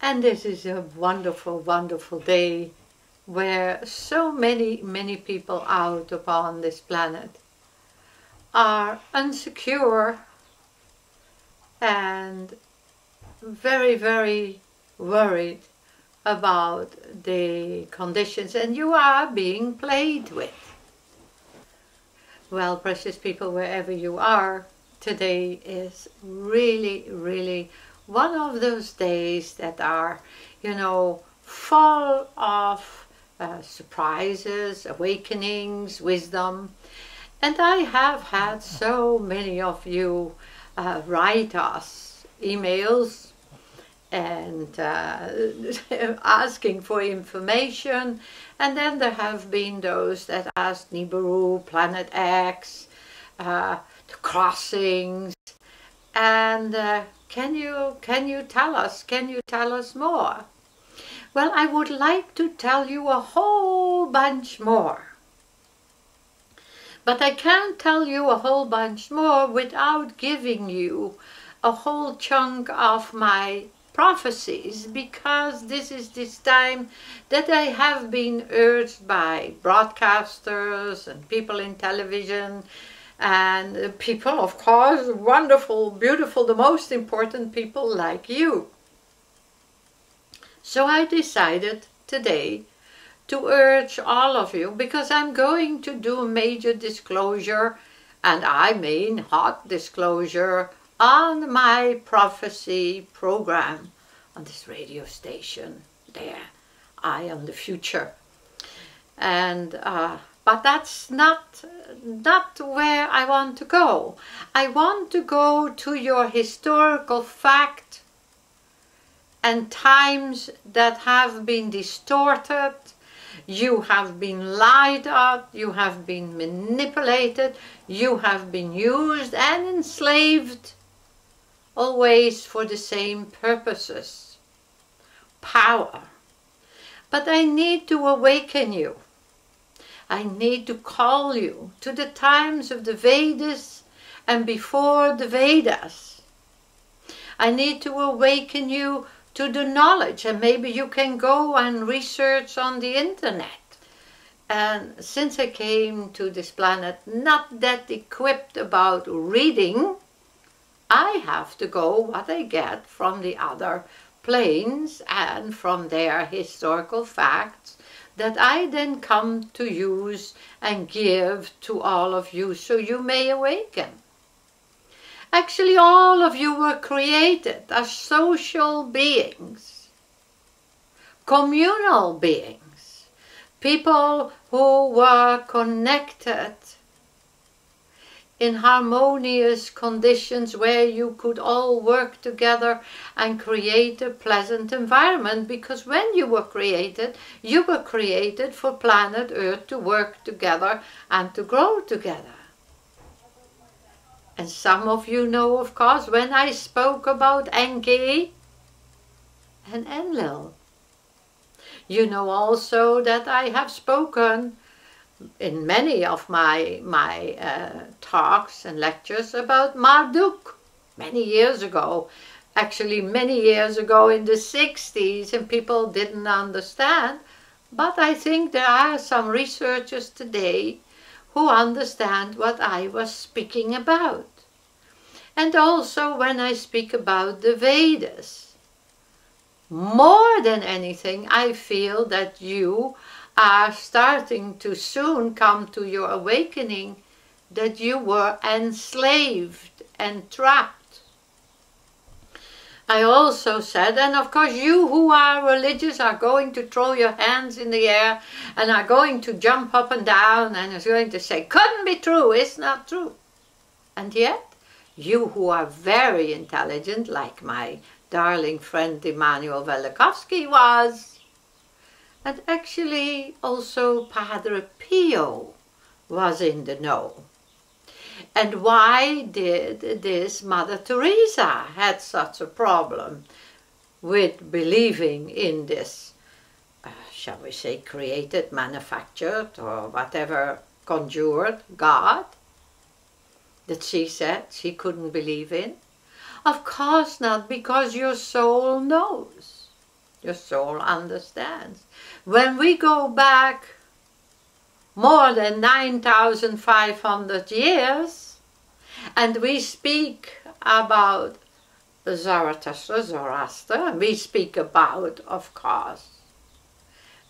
And this is a wonderful, wonderful day where so many people out upon this planet are insecure and very, very worried about the conditions, and you are being played with. Well, precious people, wherever you are, today is really, really one of those days that are, full of surprises, awakenings, wisdom. And I have had so many of you write us emails and asking for information. And then there have been those that asked Nibiru, Planet X, the crossings, and can you tell us more? Well, I would like to tell you a whole bunch more. But I can't tell you a whole bunch more without giving you a whole chunk of my prophecies, because this is this time that I have been urged by broadcasters and people in television and people, of course, wonderful, beautiful, the most important people like you. So I decided today to urge all of you, because I'm going to do a major disclosure, and I mean hot disclosure, on my prophecy program on this radio station. There, I am the future. And but that's not where I want to go. I want to go to your historical fact and times that have been distorted. You have been lied at, you have been manipulated, you have been used and enslaved, always for the same purposes, power. But I need to awaken you. I need to call you to the times of the Vedas and before the Vedas. I need to awaken you to the knowledge, and maybe you can go and research on the internet. And since I came to this planet not that equipped about reading, I have to go what I get from the other planes and from their historical facts that I then come to use and give to all of you so you may awaken. Actually, all of you were created as social beings, communal beings, people who were connected in harmonious conditions where you could all work together and create a pleasant environment, because when you were created for planet Earth to work together and to grow together. And some of you know, of course, when I spoke about Enke and Enlil. You know also that I have spoken in many of my talks and lectures about Marduk many years ago. Actually many years ago in the 60s, and people didn't understand. But I think there are some researchers today who understand what I was speaking about. And also when I speak about the Vedas. More than anything, I feel that you are starting to soon come to your awakening that you were enslaved and trapped. I also said, and of course you who are religious are going to throw your hands in the air and are going to jump up and down and are going to say, couldn't be true, it's not true. And yet, you who are very intelligent, like my darling friend Emanuel Velikovsky was, and actually also Padre Pio was in the know. And why did this Mother Teresa had such a problem with believing in this, shall we say, created, manufactured, or whatever, conjured God that she said she couldn't believe in? Of course not, because your soul knows. Your soul understands. When we go back more than 9,500 years and we speak about Zoroaster, we speak about, of course,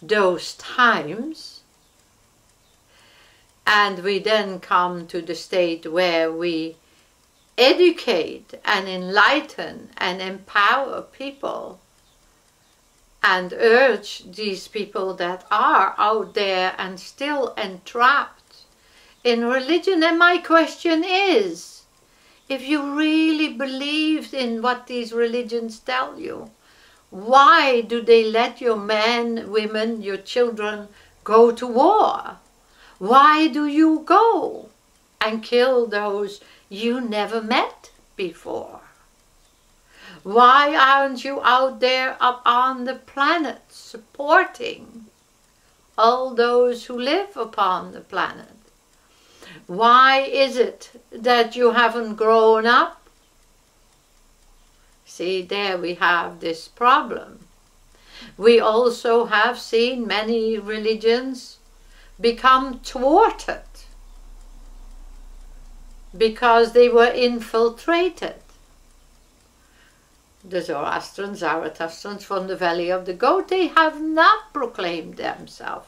those times, and we then come to the state where we educate and enlighten and empower people and urge these people that are out there and still entrapped in religion. And my question is, if you really believed in what these religions tell you, why do they let your men, women, your children go to war? Why do you go and kill those you never met before? Why aren't you out there up on the planet supporting all those who live upon the planet? Why is it that you haven't grown up? See, there we have this problem. We also have seen many religions become thwarted because they were infiltrated. The Zoroastrians, Zarathustrians from the Valley of the Goat, they have not proclaimed themselves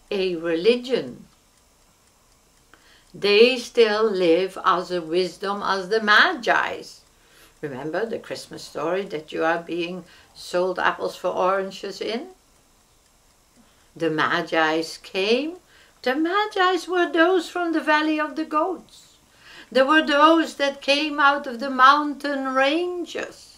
a religion. They still live as a wisdom as the Magi's. Remember the Christmas story that you are being sold apples for oranges in? The Magi's came. The Magi's were those from the Valley of the Goats. There were those that came out of the mountain ranges,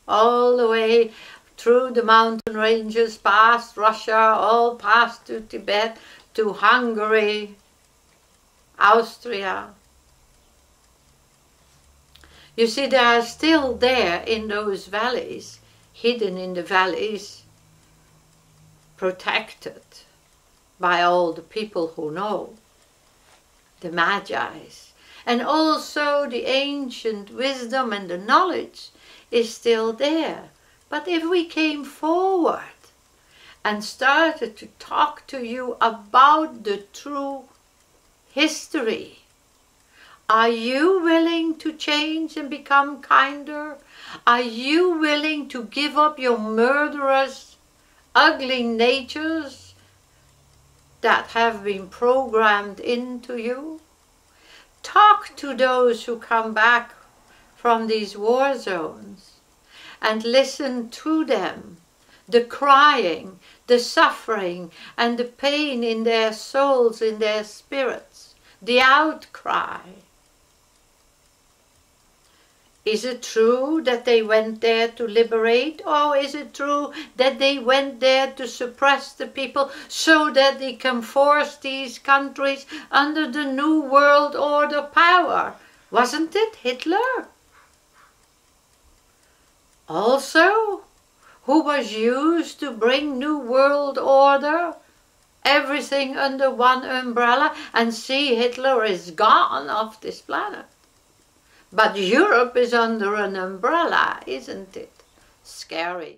all the way through the mountain ranges, past Russia, all past to Tibet, to Hungary, Austria. You see, they are still there in those valleys, hidden in the valleys, protected by all the people who know, the Magi's. And also the ancient wisdom and the knowledge is still there. But if we came forward and started to talk to you about the true history, are you willing to change and become kinder? Are you willing to give up your murderous, ugly natures that have been programmed into you? Talk to those who come back from these war zones and listen to them, the crying, the suffering and the pain in their souls, in their spirits, the outcry. Is it true that they went there to liberate, or is it true that they went there to suppress the people so that they can force these countries under the New World Order power? Wasn't it Hitler? Also, who was used to bring New World Order, everything under one umbrella, and see, Hitler is gone off this planet. But Europe is under an umbrella, isn't it? Scary.